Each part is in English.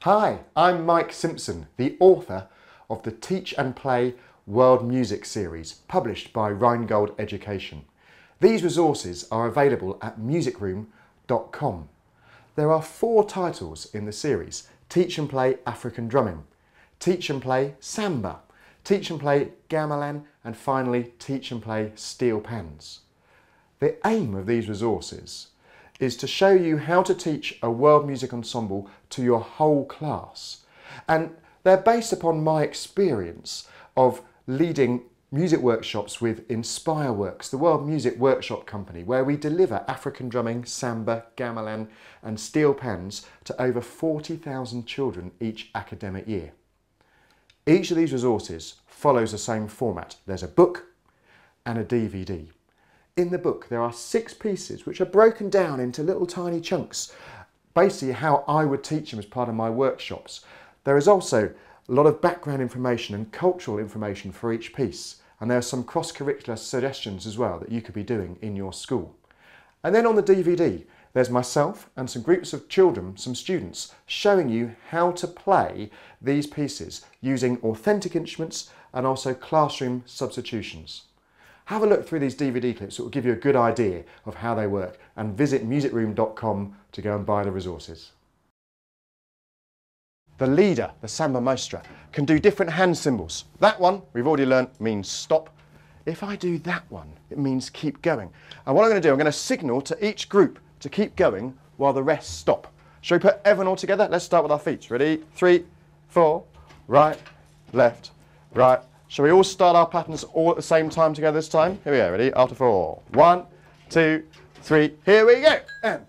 Hi, I'm Mike Simpson, the author of the Teach and Play World Music series, published by Rheingold Education. These resources are available at musicroom.com. There are 4 titles in the series: Teach and Play African Drumming, Teach and Play Samba, Teach and Play Gamelan, and finally Teach and Play Steel Pans. The aim of these resources is to show you how to teach a world music ensemble to your whole class. And they're based upon my experience of leading music workshops with Inspire Works, the World Music Workshop Company, where we deliver African drumming, samba, gamelan and steel pans to over 40,000 children each academic year. Each of these resources follows the same format. There's a book and a DVD. In the book there are 6 pieces which are broken down into little tiny chunks, basically how I would teach them as part of my workshops. There is also a lot of background information and cultural information for each piece, and there are some cross-curricular suggestions as well that you could be doing in your school. And then on the DVD there's myself and some groups of children, some students, showing you how to play these pieces using authentic instruments and also classroom substitutions. Have a look through these DVD clips, it will give you a good idea of how they work, and visit musicroom.com to go and buy the resources. The leader, the samba maestra, can do different hand symbols. That one, we've already learned, means stop. If I do that one, it means keep going. And what I'm going to do, I'm going to signal to each group to keep going while the rest stop. Shall we put everyone all together? Let's start with our feet. Ready? 3, 4, right, left, right. Shall we all start our patterns all at the same time together this time? Here we go, ready? After 4. 1, 2, 3, here we go. And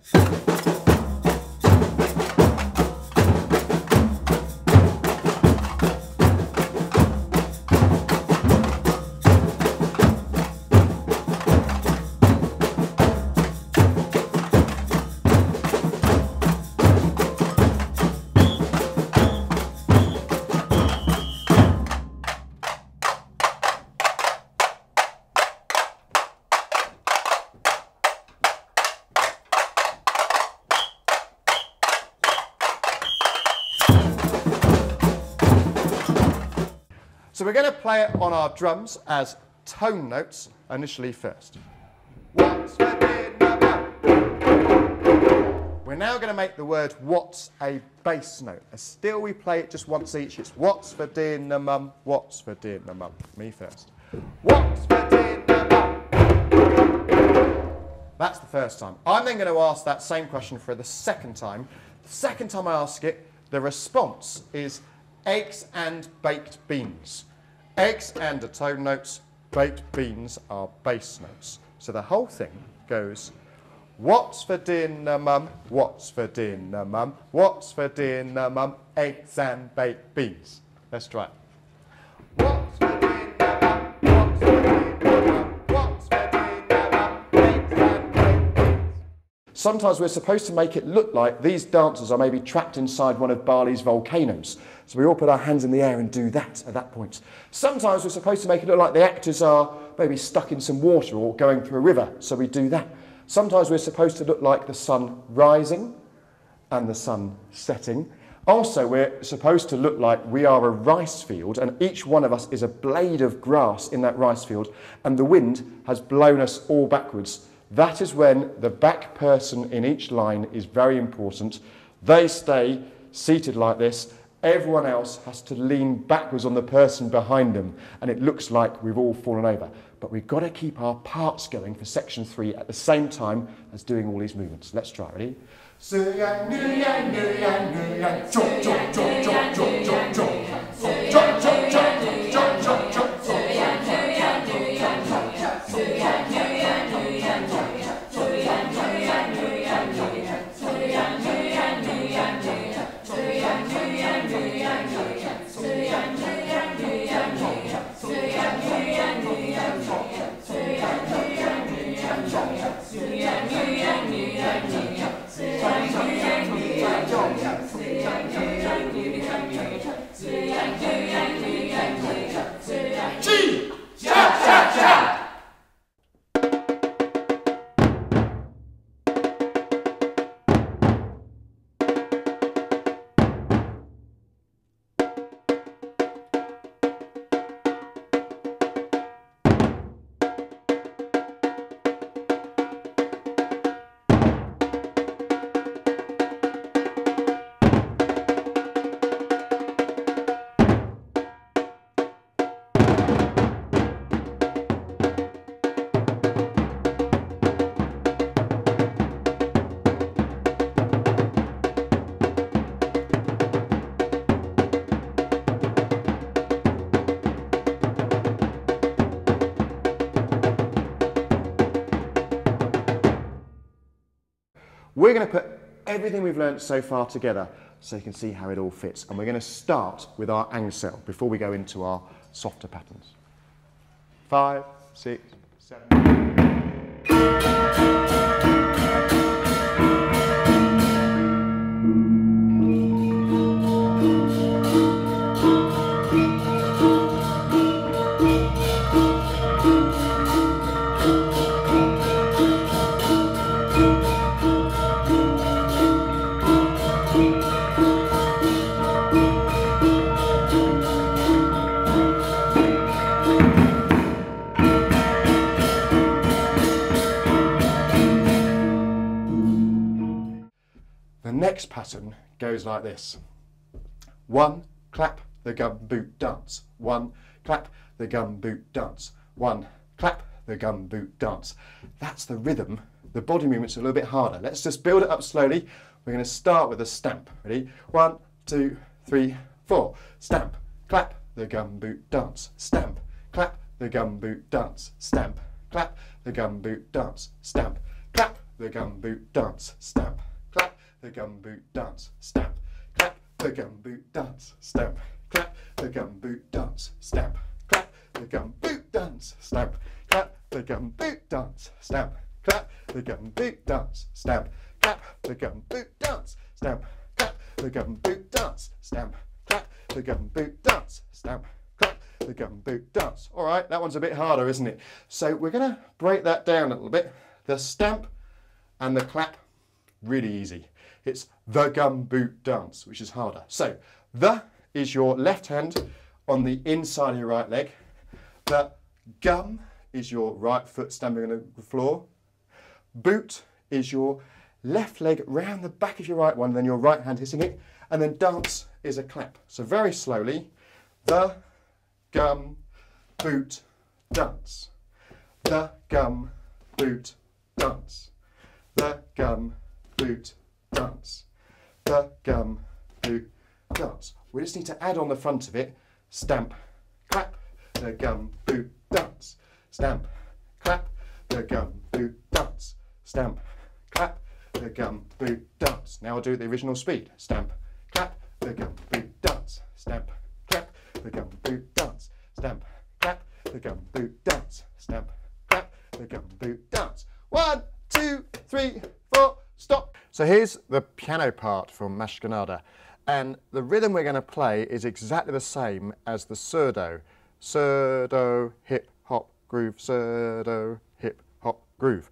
so we're going to play it on our drums as tone notes initially first. What's for dinner? We're now going to make the word what's a bass note. Still we play it just once each. It's what's for dinner, mum? What's for dinner, mum? Me first. What's for dinner, mum? That's the first time. I'm then going to ask that same question for the second time. The second time I ask it, the response is eggs and baked beans. Eggs and are tone notes, baked beans are bass notes. So the whole thing goes, what's for dinner, mum? What's for dinner, mum? What's for dinner, mum? Eggs and baked beans. Let's try it. What's for dinner, mum? What's for dinner, mum? What's for dinner, mum? Eggs and baked beans. Sometimes we're supposed to make it look like these dancers are maybe trapped inside one of Bali's volcanoes. So we all put our hands in the air and do that at that point. Sometimes we're supposed to make it look like the actors are maybe stuck in some water or going through a river, so we do that. Sometimes we're supposed to look like the sun rising and the sun setting. Also, we're supposed to look like we are a rice field and each one of us is a blade of grass in that rice field and the wind has blown us all backwards. That is when the back person in each line is very important. They stay seated like this. Everyone else has to lean backwards on the person behind them and it looks like we've all fallen over. But we've got to keep our parts going for section 3 at the same time as doing all these movements. Let's try, ready? We're going to put everything we've learnt so far together so you can see how it all fits. And we're going to start with our ensemble before we go into our softer patterns. 5, 6, 7. The next pattern goes like this. 1, clap, the gum boot dance. 1, clap, the gum boot dance. 1, clap, the gum boot dance. That's the rhythm. The body movement's a little bit harder. Let's just build it up slowly. We're going to start with a stamp. Ready? 1, 2, 3, 4. Stamp, clap, the gum boot dance. Stamp, clap, the gum boot dance. Stamp, clap, the gum boot dance. Stamp, clap, the gum boot dance. Stamp, clap, the gum boot dance. Stamp, clap, the gum boot dance. Stamp, clap, the gum boot dance. Stamp, clap, the gum boot dance. Stamp, clap, the gum boot dance. Stamp, clap, the gum boot dance. Stamp, clap, the gum boot dance. Stamp, clap, the gum boot dance. Stamp, clap, the gum boot dance. Stamp, clap, the gum boot dance. All right, that one's a bit harder, isn't it? So we're going to break that down a little bit. The stamp and the clap, really easy. It's the gum boot dance, which is harder. So, the is your left hand on the inside of your right leg. The gum is your right foot stamping on the floor. Boot is your left leg round the back of your right one, then your right hand hitting it. And then dance is a clap. So very slowly, the gum boot dance. The gum boot dance. The gum boot dance. The gum boot dance. We just need to add on the front of it, stamp, clap, the gum boot dance. Stamp, clap, the gum boot dance. Stamp, clap, the gum boot dance. Now I'll do the original speed. Stamp, clap, the gum boot dance. Stamp, clap, the gum boot dance. Stamp, clap, the gum boot dance. Stamp, clap, the gum boot dance. 1, 2, 3, 4, stop. So here's the piano part from Mashkanada, and the rhythm we're going to play is exactly the same as the surdo. Surdo, hip, hop, groove, surdo, hip, hop, groove.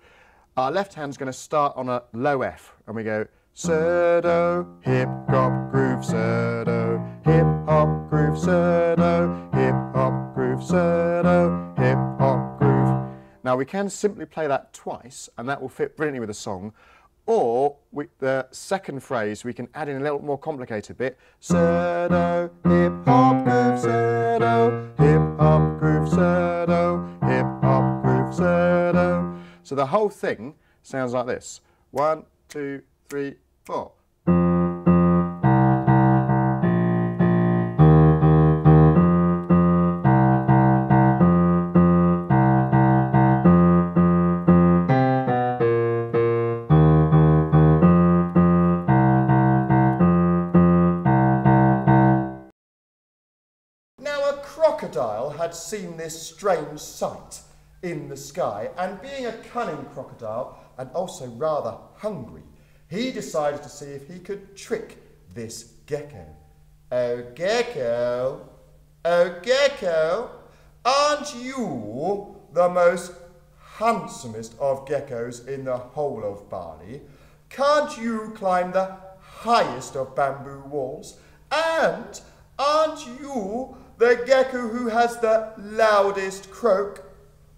Our left hand's going to start on a low F, and we go surdo, hip, hop, groove, surdo, hip, hop, groove, surdo, hip, hop, groove, surdo, hip, hop, groove. Now we can simply play that twice, and that will fit brilliantly with the song. Or the second phrase, we can add in a little more complicated bit. Surdo, hip hop groove, surdo, hip hop groove, surdo, hip hop groove, surdo. So the whole thing sounds like this. 1, 2, 3, 4. Crocodile had seen this strange sight in the sky, and being a cunning crocodile and also rather hungry, he decided to see if he could trick this gecko. Oh gecko, aren't you the most handsomest of geckos in the whole of Bali? Can't you climb the highest of bamboo walls? And aren't you the gecko who has the loudest croak?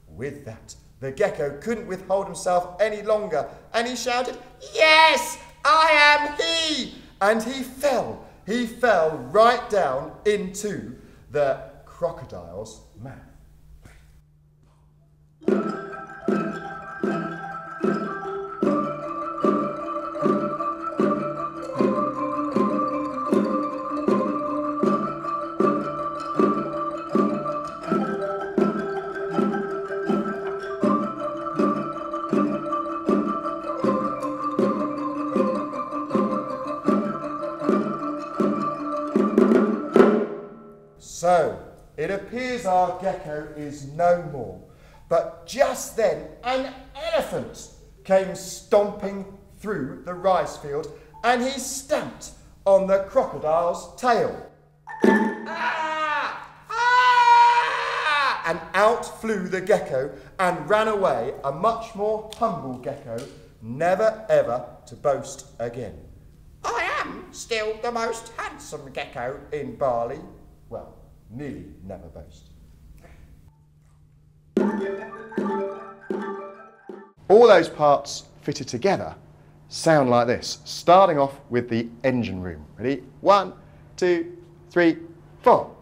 With that, the gecko couldn't withhold himself any longer, and he shouted, "Yes, I am he!" And he fell right down into the crocodile's mouth. So, it appears our gecko is no more. But just then, an elephant came stomping through the rice field and he stamped on the crocodile's tail. Ah! Ah! And out flew the gecko and ran away, a much more humble gecko, never ever to boast again. I am still the most handsome gecko in Bali. Well, nearly never boast. All those parts fitted together sound like this, starting off with the engine room. Ready? 1, 2, 3, 4.